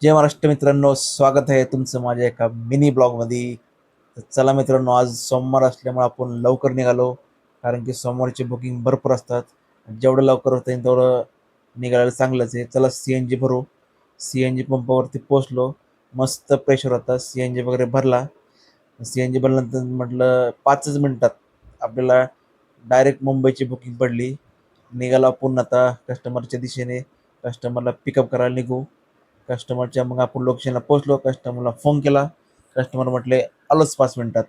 जय महाराष्ट्र मित्रांनो, स्वागत आहे तुमचं माझ्या एका मिनी ब्लॉगमध्ये. तर चला मित्रांनो, आज सोमवार असल्यामुळे आपण लवकर निघालो, कारण की सोमवारची बुकिंग भरपूर असतात. जेवढं लवकर होतं येईल तेवढं निघायला चांगलंच आहे. चला CNG भरू. CNG पंपावरती पोचलो. मस्त प्रेशर होता. CNG वगैरे भरला. CNG भरल्यानंतर म्हटलं 5च मिनिटात आपल्याला डायरेक्ट मुंबईची बुकिंग पडली. निघालो आपण आता कस्टमरच्या दिशेने. कस्टमरला पिकअप करायला निघू. कस्टमरच्या मग आपण लोकेशनला पोहोचलो. कस्टमरला फोन केला. कस्टमर म्हटले आलोच 5 मिनिटात.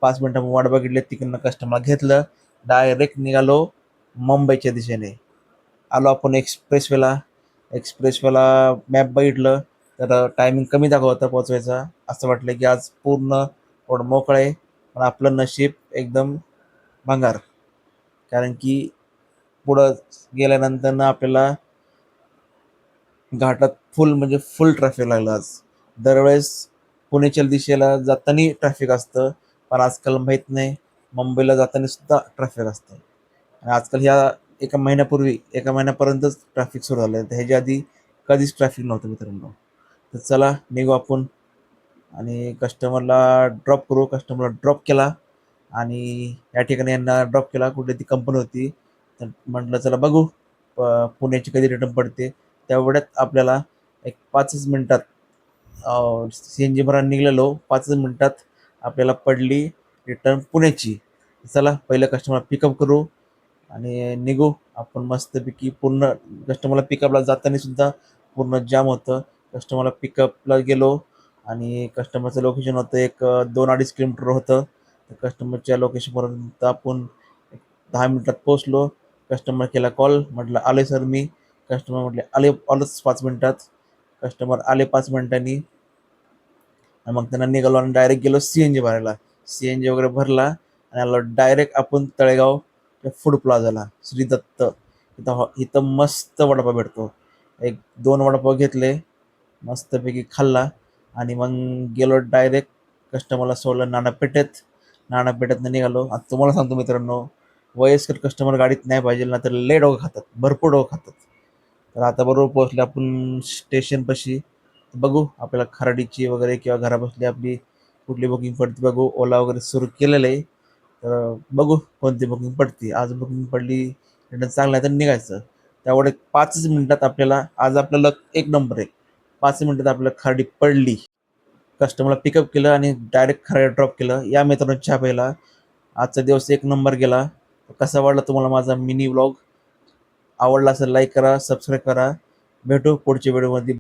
5 मिनिटं वाट बघितली. तिकडनं कस्टमर घेतलं. डायरेक्ट निघालो मुंबईच्या दिशेने. आलो आपण एक्सप्रेसवेला. एक्सप्रेसवेला मॅप बघितलं तर टायमिंग कमी दाखवत होता पोहोचवायचा. असं वाटलं की आज पूर्ण रोड मोकळं आहे. पण आपलं नशीब एकदम भंगार. कारण की पुढं गेल्यानंतर ना आपल्याला घाटात फुल म्हणजे फुल ट्रॅफिक लागलं आज. दरवेळेस पुण्याच्या दिशेला जाताना ट्रॅफिक असतं, पण आजकाल माहीत नाही मुंबईला जाताना सुद्धा ट्रॅफिक असतं. आणि आजकाल ह्या एका महिन्यापर्यंतच ट्रॅफिक सुरू झालं आहे. तर ह्याच्या आधी कधीच ट्रॅफिक नव्हतं मित्रांनो. तर चला निघू आपण आणि कस्टमरला ड्रॉप करू. कस्टमरला ड्रॉप केला आणि या ठिकाणी यांना ड्रॉप केला. कुठे ती कंपनी होती. तर म्हटलं चला बघू पुण्याची कधी रिटर्न पडते. तेवढ्यात आपल्याला एक 5च मिनिटात CNG भरायला निघालेलो. 5च मिनिटात आपल्याला पडली रिटर्न पुण्याची. चला पहिलं कस्टमर पिकअप करू आणि निघू आपण मस्तपैकी. पूर्ण कस्टमरला पिकअपला जाताना सुद्धा पूर्ण जाम होतं. कस्टमरला पिकअपला गेलो आणि कस्टमरचं लोकेशन होतं एक 2-2.5 किलोमीटर होतं. तर कस्टमरच्या लोकेशनपर्यंत आपण एक 10 मिनिटात पोहोचलो. कस्टमर केला कॉल. म्हटलं आले सर मी. कस्टमर म्हटले आलोच 5 मिनिटात. कस्टमर आले 5 मिनिटांनी. आणि मग त्यांना निघालो आणि डायरेक्ट गेलो CNG भरायला. CNG वगैरे भरला आणि आलो डायरेक्ट आपण तळेगाव फूड प्लाझाला श्री दत्त. इथं मस्त वडापाव भेटतो. एक 2 वडापाव घेतले. मस्तपैकी खाल्ला आणि मग गेलो डायरेक्ट कस्टमरला सोडलं नाणापेठेत. नाणापेठेतनं निघालो. आता तुम्हाला सांगतो मित्रांनो, वयस्कर कस्टमर गाडीत नाही पाहिजे ना, तर लय डोकं खातात, भरपूर डोकं खातात. तर आता बरोबर पोहोचले आपण स्टेशनपाशी. बघू आपल्याला खराडीची वगैरे किंवा घराबसली आपली कुठली बुकिंग पडते बघू. ओला वगैरे सुरू केलेलं आहे. तर बघू कोणती बुकिंग पडते. आज बुकिंग पडली रिटर्न चांगलं आहे तर निघायचं. त्यामुळे 5च मिनिटात आपल्याला आज आपल्याला एक नंबर आहे. 5 मिनिटात आपल्याला खराडी पडली. कस्टमरला पिकअप केलं आणि डायरेक्ट खराडी ड्रॉप केलं. या मित्रांनो चहा प्यायला. आजचा दिवस एक नंबर गेला. कसा वाटला तुम्हाला माझा मिनी व्लॉग? आवडला असेल लाईक करा, सबस्क्राईब करा. भेटू पुढच्या व्हिडिओमध्ये.